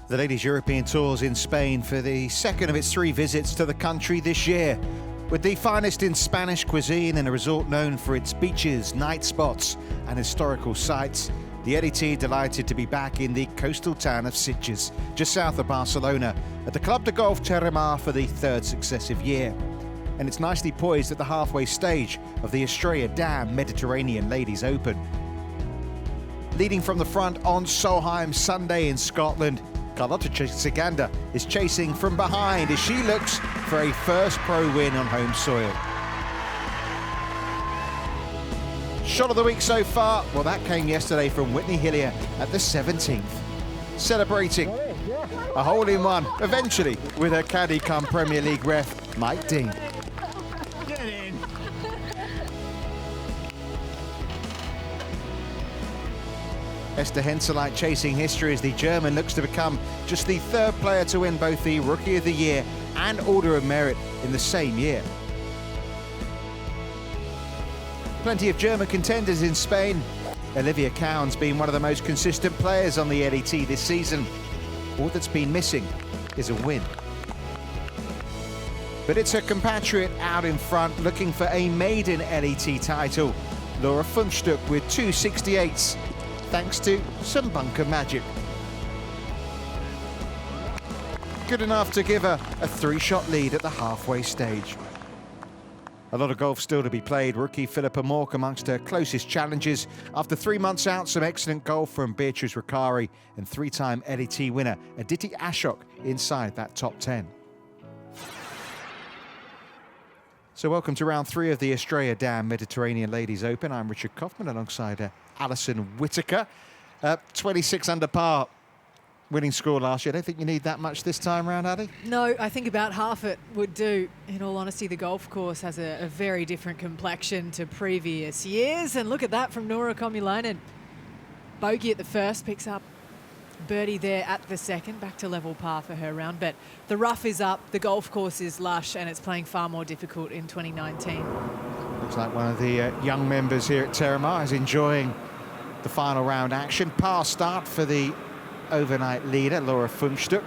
The Ladies European Tour's in Spain for the second of its 3 visits to the country this year. With the finest in Spanish cuisine and a resort known for its beaches, night spots and historical sites, the LET delighted to be back in the coastal town of Sitges, just south of Barcelona, at the Club de Golf Terramar for the 3rd successive year. And it's nicely poised at the halfway stage of the Estrella Damm Mediterranean Ladies Open. Leading from the front on Solheim Sunday in Scotland, Carlota Ciganda is chasing from behind as she looks for a first pro win on home soil. Shot of the week so far, well, that came yesterday from Whitney Hillier at the 17th. Celebrating a hole-in-one, eventually, with her caddy come Premier League ref, Mike Dean. Esther Henseleit chasing history as the German looks to become just the 3rd player to win both the Rookie of the Year and Order of Merit in the same year. Plenty of German contenders in Spain. Olivia Cowan's been one of the most consistent players on the LET this season. All that's been missing is a win. But it's her compatriot out in front looking for a maiden LET title. Laura Funchstuck with 2 68s. Thanks to some bunker magic. Good enough to give her a 3-shot lead at the halfway stage. A lot of golf still to be played. Rookie Philippa Mork amongst her closest challenges. After 3 months out, some excellent golf from Beatrice Riccari and 3-time LET winner Aditi Ashok inside that top 10. So welcome to round 3 of the Estrella Damm Mediterranean Ladies Open. I'm Richard Kaufman alongside Alison Whitaker. 26 under par winning score last year. I don't think you need that much this time round, Addy? No, I think about half it would do. In all honesty, the golf course has a very different complexion to previous years. And look at that from Nora Komulainen. Bogey at the first, picks up birdie there at the second, back to level par for her round. But the rough is up, the golf course is lush, and it's playing far more difficult in 2019. Looks like one of the young members here at Terramar is enjoying the final round action. Par start for the overnight leader, Laura Funchstuck.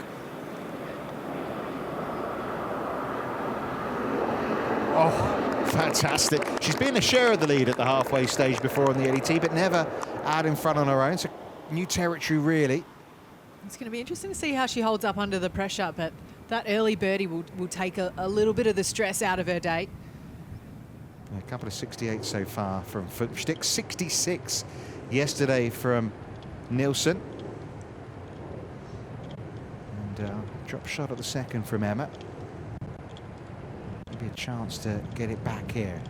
Oh, fantastic. She's been a share of the lead at the halfway stage before on the LET, but never out in front on her own. So new territory, really. It's going to be interesting to see how she holds up under the pressure, but that early birdie will take a little bit of the stress out of her day. A couple of 68 so far from Funchstuck, 66 yesterday from Nielsen. And drop shot at the second from Emma. Maybe a chance to get it back here.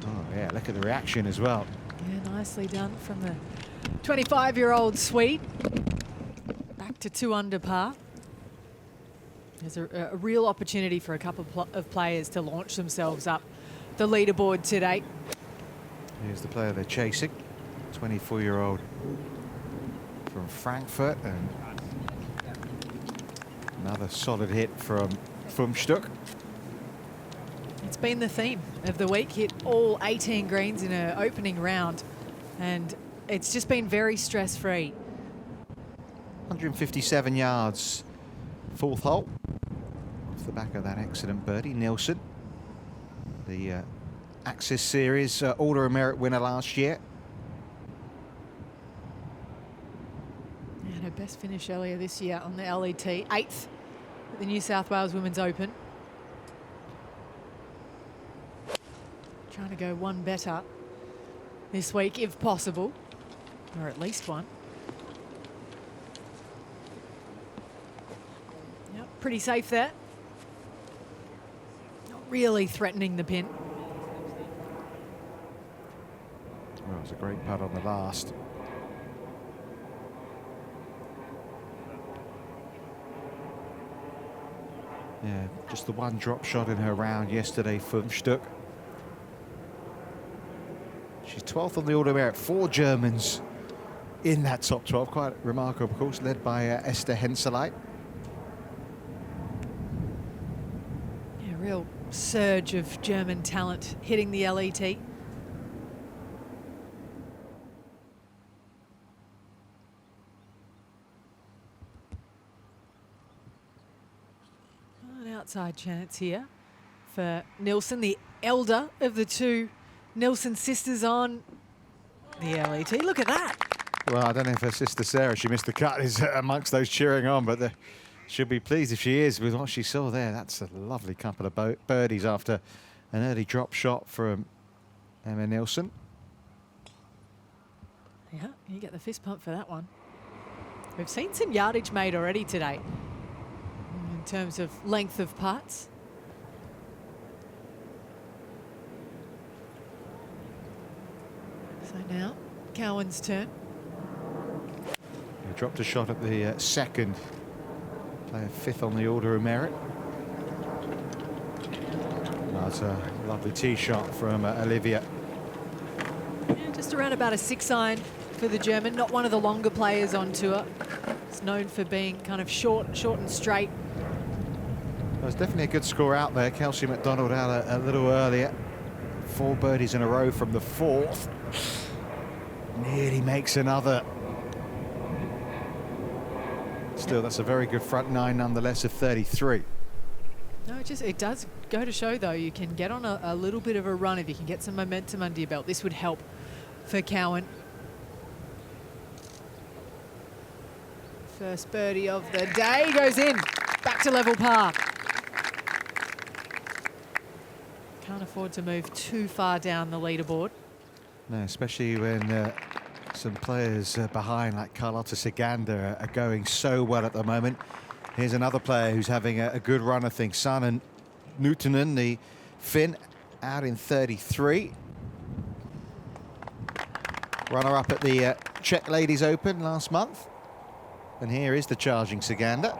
Oh yeah, look at the reaction as well. Yeah, nicely done from the 25-year-old Swede. Back to 2 under par. There's a real opportunity for a couple of players to launch themselves up the leaderboard today. Here's the player they're chasing, 24-year-old from Frankfurt, and another solid hit from Funchstuck. It's been the theme of the week, hit all 18 greens in her opening round, and it's just been very stress-free. 157 yards, 4th hole. Off the back of that excellent birdie, Nielsen, the Axis Series Order of Merit winner last year. And her best finish earlier this year on the LET, 8th at the New South Wales Women's Open. Trying to go one better this week if possible, or at least one. Yep, pretty safe there. Not really threatening the pin. Well, it was a great putt on the last. Yeah, just the one drop shot in her round yesterday, Funchstuck. She's 12th on the order merit. 4 Germans in that top 12. Quite remarkable, of course, led by Esther Henseleit. Yeah, real surge of German talent hitting the LET. An outside chance here for Nilsson, the elder of the two Nilsson sisters on the LET. Look at that. Well, I don't know if her sister Sarah, she missed the cut, is amongst those cheering on, but she'll be pleased if she is with what she saw there. That's a lovely couple of birdies after an early drop shot from Emma Nilsson. Yeah, you get the fist pump for that one. We've seen some yardage made already today in terms of length of putts. So now, Cowan's turn. He dropped a shot at the second, player 5th on the order of merit. That's a lovely tee shot from Olivia. Yeah, just around about a 6-iron for the German, not one of the longer players on tour. It's known for being kind of short and straight. There's definitely a good score out there. Kelsey McDonald out a little earlier. 4 birdies in a row from the 4th. Nearly makes another. Still, that's a very good front 9 nonetheless of 33. No, it does go to show, though, you can get on a little bit of a run if you can get some momentum under your belt. This would help for Cowan. First birdie of the day goes in. Back to level par. Can't afford to move too far down the leaderboard. No, especially when some players behind, like Carlotta Siganda, are going so well at the moment. Here's another player who's having a good run, I think. Sanna Nuutinen, the Finn, out in 33. Runner-up at the Czech Ladies Open last month. And here is the charging Siganda.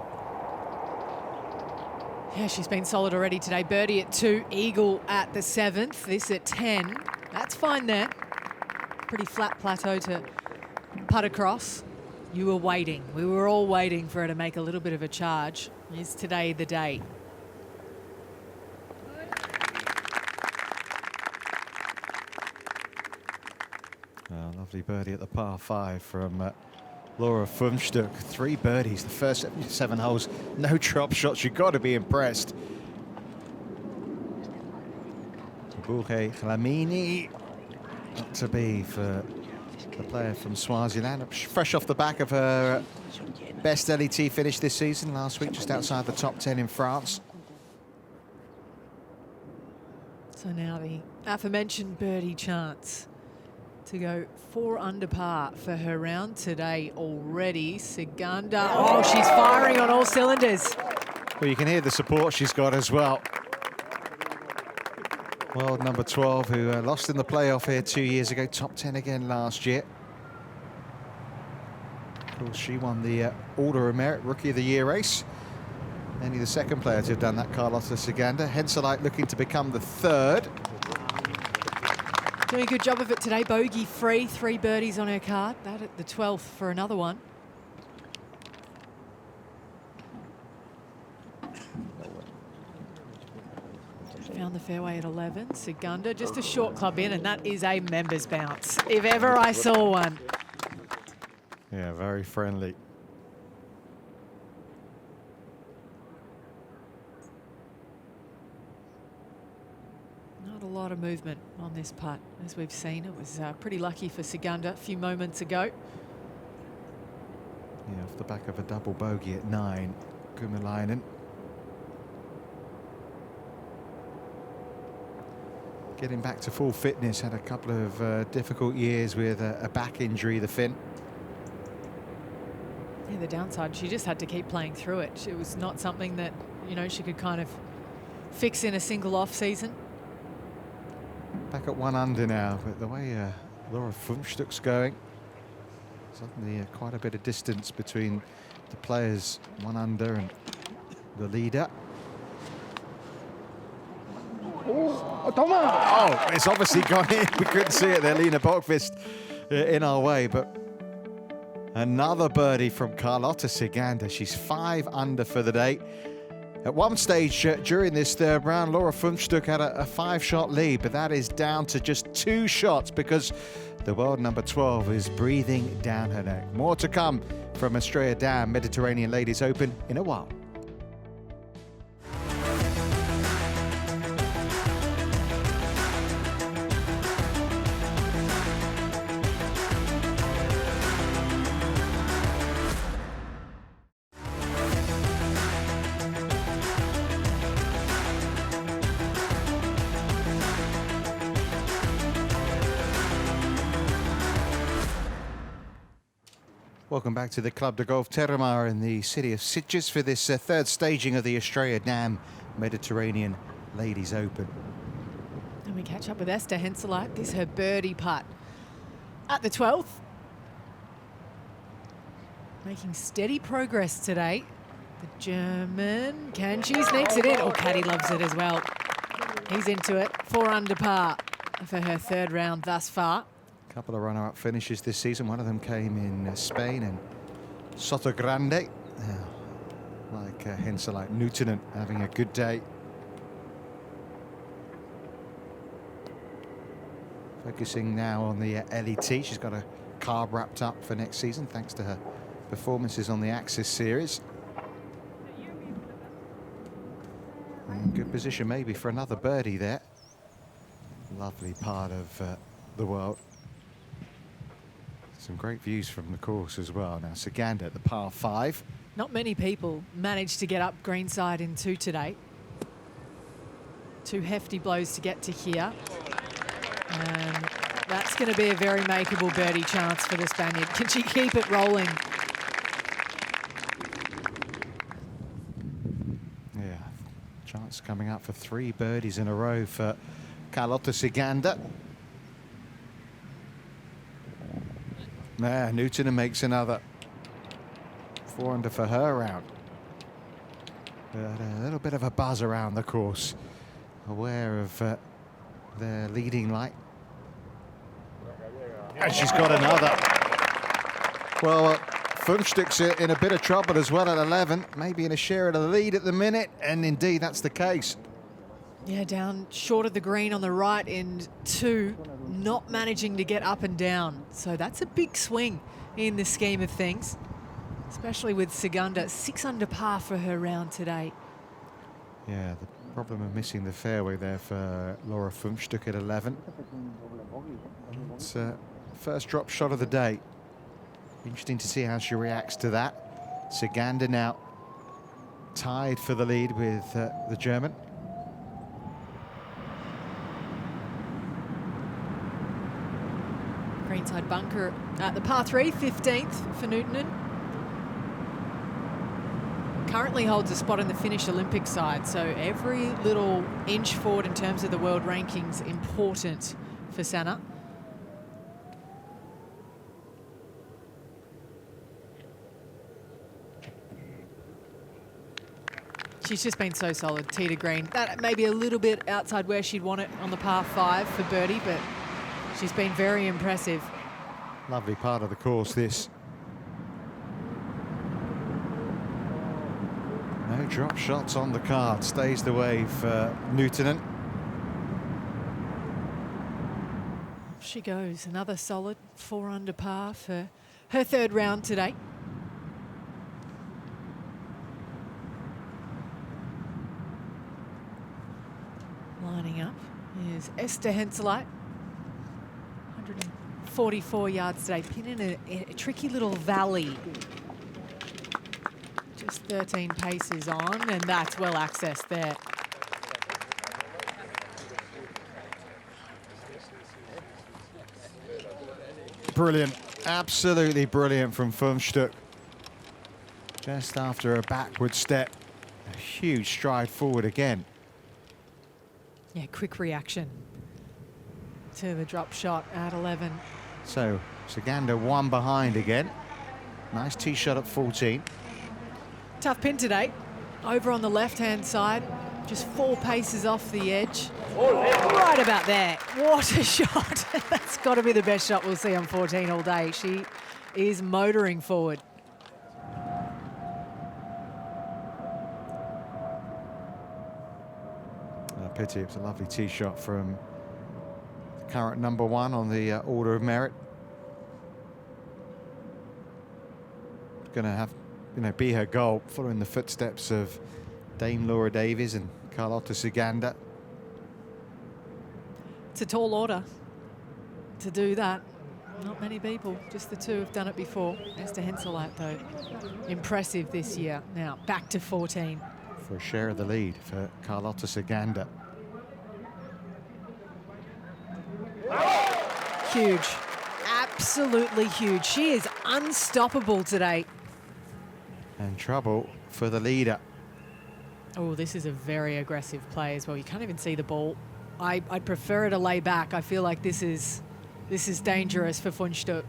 Yeah, she's been solid already today. Birdie at 2, eagle at the 7th. This at 10. That's fine there. Pretty flat plateau to putt across. You were waiting. We were all waiting for her to make a little bit of a charge. Is today the day? Lovely birdie at the par 5 from Laura Funchstuck. 3 birdies, the first 77 holes. No drop shots. You've got to be impressed. Bourget Glamini. Not to be for the player from Swaziland. Fresh off the back of her best LET finish this season last week, just outside the top 10 in France. So now the aforementioned birdie chance to go 4 under par for her round today already. Siganda, oh, she's firing on all cylinders. Well, you can hear the support she's got as well. World number 12, who lost in the playoff here 2 years ago, top 10 again last year. Of course, she won the Order of Merit Rookie of the Year race. Only the second player to have done that, Carlotta Siganda. Henseleit looking to become the 3rd. Doing a good job of it today. Bogey free, 3 birdies on her card. That at the 12th for another one. Found the fairway at 11. Siganda, just a short club in, and that is a members bounce, if ever I saw one. Yeah, very friendly. Not a lot of movement on this putt, as we've seen. It was pretty lucky for Siganda a few moments ago. Yeah, off the back of a double bogey at 9, Kymäläinen. Getting back to full fitness, had a couple of difficult years with a back injury, the Finn. Yeah, the downside, she just had to keep playing through it. It was not something that, you know, she could kind of fix in a single off season. Back at 1 under now, but the way Laura Funchtuk's going. Suddenly quite a bit of distance between the players, 1 under and the leader. Oh, it's obviously gone in. We couldn't see it there. Lena Bokvist in our way, but another birdie from Carlotta Siganda. She's 5 under for the day. At one stage during this third round, Laura Funchtuk had a 5-shot lead, but that is down to just 2 shots because the world number 12 is breathing down her neck. More to come from Estrella Damm Mediterranean Ladies Open in a while. Welcome back to the Club de Golf Terramar in the city of Sitges for this third staging of the Estrella Damm Mediterranean Ladies Open. And we catch up with Esther Henseleit. This is her birdie putt at the 12th. Making steady progress today. The German, can she sneaks it in? Oh, Caddy loves it as well. He's into it. 4 under par for her third round thus far. Couple of runner-up finishes this season. One of them came in Spain and Soto Grande. Like Henseleit Nuutinen having a good day. Focusing now on the LET. She's got a carb wrapped up for next season thanks to her performances on the Axis Series. In good position maybe for another birdie there. Lovely part of the world. Some great views from the course as well. Now Siganda at the par 5. Not many people managed to get up greenside in 2 today. 2 hefty blows to get to here. And that's going to be a very makeable birdie chance for the Spaniard. Can she keep it rolling? Yeah, chance coming up for 3 birdies in a row for Carlotta Siganda. Nuutinen makes another 4 under for her round. But a little bit of a buzz around the course. Aware of their leading light. And she's got another. Well, Funchtuk's in a bit of trouble as well at 11. Maybe in a share of the lead at the minute. And indeed, that's the case. Yeah, down short of the green on the right in 2, not managing to get up and down. So that's a big swing in the scheme of things, especially with Siganda. 6 under par for her round today. Yeah, the problem of missing the fairway there for Laura Funchtuk at 11. It's first drop shot of the day. Interesting to see how she reacts to that. Siganda now tied for the lead with the German. Greenside bunker at the par 3, 15th for Nuutinen. Currently holds a spot in the Finnish Olympic side, so every little inch forward in terms of the world rankings important for Sanna. She's just been so solid, tee to green. That may be a little bit outside where she'd want it on the par 5 for birdie, but she's been very impressive. Lovely part of the course, this. No drop shots on the card. Stays the way for Nuutinen. She goes. Another solid 4 under par for her third round today. Lining up is Esther Henseleit. 144 yards today. Pin in a tricky little valley. Just 13 paces on, and that's well accessed there. Brilliant. Absolutely brilliant from Funchtuk. Just after a backward step. A huge stride forward again. Yeah, quick reaction to the drop shot at 11. So Saganda one behind again. Nice tee shot at 14. Tough pin today. Over on the left-hand side, just 4 paces off the edge. Right about there. What a shot. That's got to be the best shot we'll see on 14 all day. She is motoring forward. Pity, it was a lovely tee shot from the current #1 on the order of merit. Going to have, be her goal, following the footsteps of Dame Laura Davies and Carlotta Saganda. It's a tall order to do that. Not many people, just the two have done it before. Esther Henseleit, though, impressive this year. Now back to 14. For a share of the lead for Carlotta Saganda. Huge, absolutely huge. She is unstoppable today. And trouble for the leader. Oh, this is a very aggressive play as well. You can't even see the ball. I'd prefer her to lay back. I feel like this is dangerous for Funchstuck.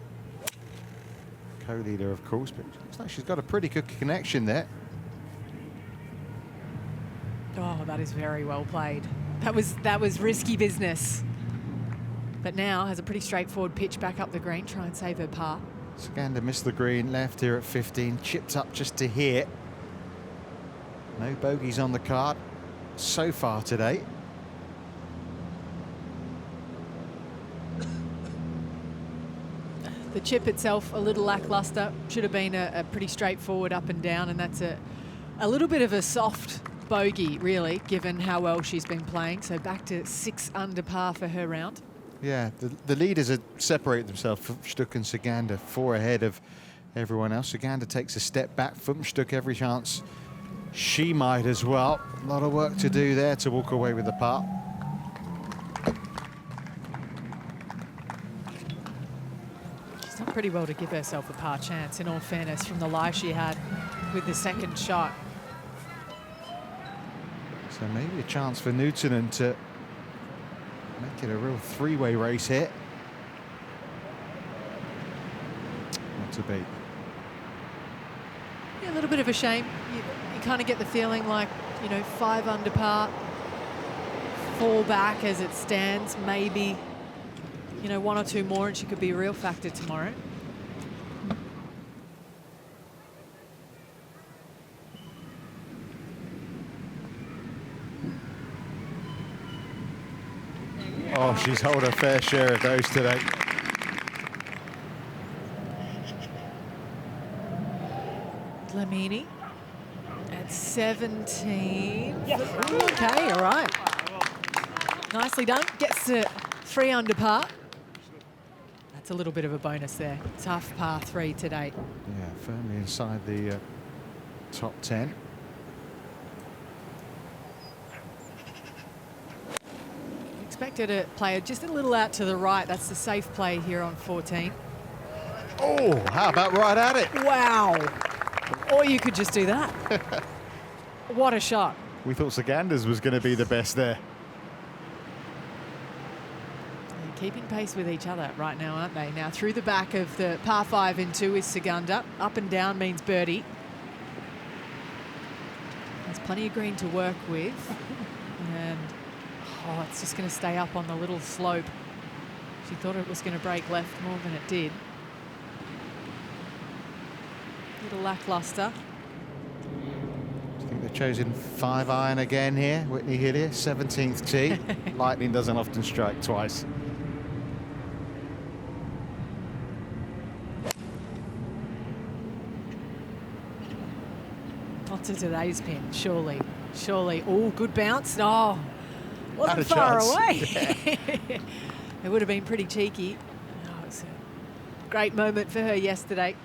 Co-leader, of course, but it looks like she's got a pretty good connection there. Oh, that is very well played. That was risky business. But now has a pretty straightforward pitch back up the green, try and save her par. Saganda missed the green, left here at 15, chipped up just to here. No bogeys on the card so far today. The chip itself a little lackluster. Should have been a pretty straightforward up and down, and that's a little bit of a soft bogey, really, given how well she's been playing. So back to 6 under par for her round. Yeah, the leaders have separated themselves. Funchstuck and Saganda 4 ahead of everyone else. Saganda takes a step back. Funchstuck every chance she might as well. A lot of work to do there to walk away with the par. She's done pretty well to give herself a par chance, in all fairness, from the lie she had with the second shot. So maybe a chance for Newtonen to make it a real 3-way race here. Not to beat. Yeah, a little bit of a shame. You kind of get the feeling like, 5 under par, 4 back as it stands. Maybe, 1 or 2 more and she could be a real factor tomorrow. Oh, she's held a fair share of those today. Dlamini at 17. Okay, all right. Nicely done. Gets to 3 under par. That's a little bit of a bonus there. Tough par 3 today. Yeah, firmly inside the top 10. Expected to play it just a little out to the right. That's the safe play here on 14. Oh, how about right at it? Wow. Or you could just do that. What a shot. We thought Saganda's was going to be the best there. They're keeping pace with each other right now, aren't they? Now through the back of the par 5 and 2 is Saganda. Up and down means birdie. There's plenty of green to work with. And it's just going to stay up on the little slope. She thought it was going to break left more than it did. Little lackluster. I think they've chosen 5-iron again here. Whitney Hillier, 17th tee. Lightning doesn't often strike twice. Not to today's pin, surely. Surely. Oh, good bounce. Oh, wasn't Had a far chance. away. It would have been pretty cheeky. Oh, it's a great moment for her yesterday.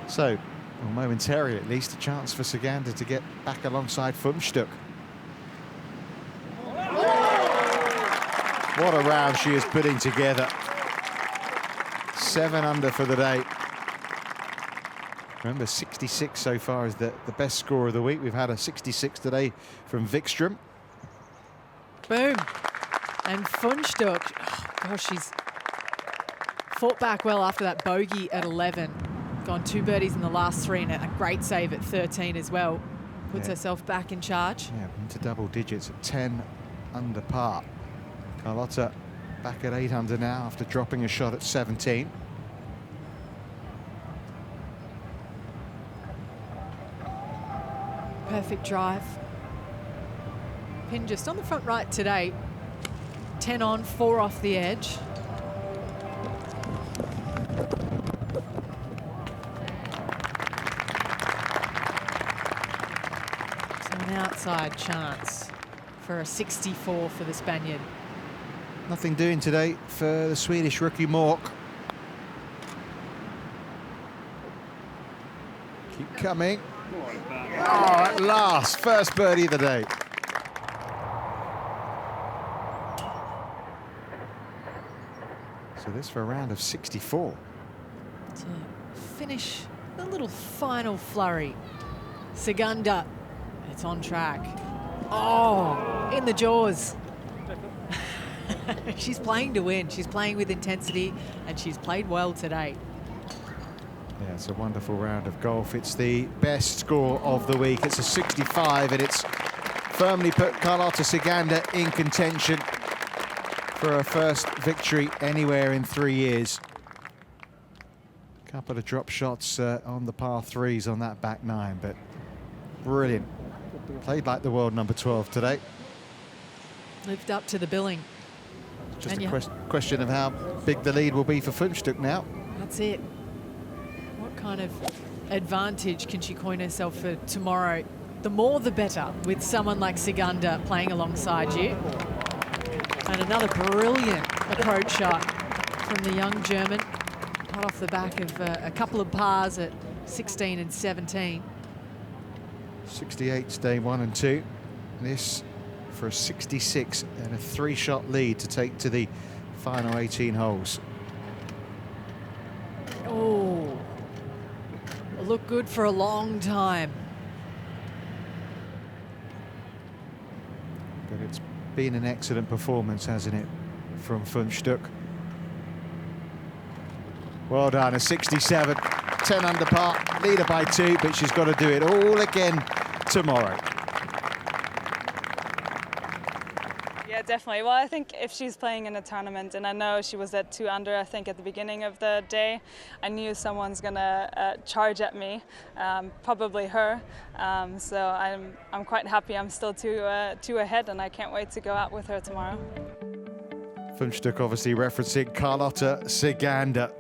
So, well, momentarily at least, a chance for Saganda to get back alongside Funchstuck. What a round she is putting together. 7 under for the day. Remember, 66 so far is the best score of the week. We've had a 66 today from Wikström. Boom. And Funchstuck, oh gosh, she's fought back well after that bogey at 11. Gone 2 birdies in the last 3 and a great save at 13 as well. Puts herself back in charge. Yeah, into double digits at 10 under par. Carlotta back at 8 under now after dropping a shot at 17. Perfect drive. Pin just on the front right today. 10 on, 4 off the edge. So an outside chance for a 64 for the Spaniard. Nothing doing today for the Swedish rookie Mork. Keep coming. Oh, at last, first birdie of the day. So this for a round of 64. To finish the little final flurry. Segunda, it's on track. Oh, in the jaws. She's playing to win. She's playing with intensity, and she's played well today. Yeah, it's a wonderful round of golf. It's the best score of the week. It's a 65, and it's firmly put Carlotta Segunda in contention for her first victory anywhere in 3 years. Couple of drop shots on the par 3s on that back 9, but brilliant. Played like the world number 12 today. Lived up to the billing. Just a question of how big the lead will be for Funchtuk now. That's it. What kind of advantage can she coin herself for tomorrow? The more the better with someone like Segunda playing alongside you. And another brilliant approach shot from the young German. Cut off the back of a couple of pars at 16 and 17. 68 day 1 and 2. This for a 66 and a 3-shot lead to take to the final 18 holes. Oh, look good for a long time. But it's been an excellent performance, hasn't it, from Funchtuk? Well done, a 67, 10 under par, leader by 2, but she's got to do it all again tomorrow. Yeah, definitely. Well, I think if she's playing in a tournament, and I know she was at 2 under, I think, at the beginning of the day, I knew someone's gonna charge at me, probably her. So I'm quite happy. I'm still two ahead, and I can't wait to go out with her tomorrow. Funchtuk obviously referencing Carlotta Segunda.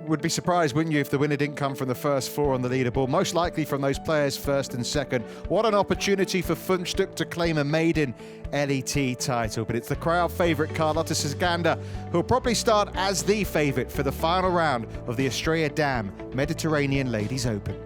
Would be surprised, wouldn't you, if the winner didn't come from the first 4 on the leaderboard, most likely from those players first and second. What an opportunity for Funchtuk to claim a maiden LET title, but it's the crowd favourite Carlotta Segunda who'll probably start as the favourite for the final round of the Estrella Damm Mediterranean Ladies Open.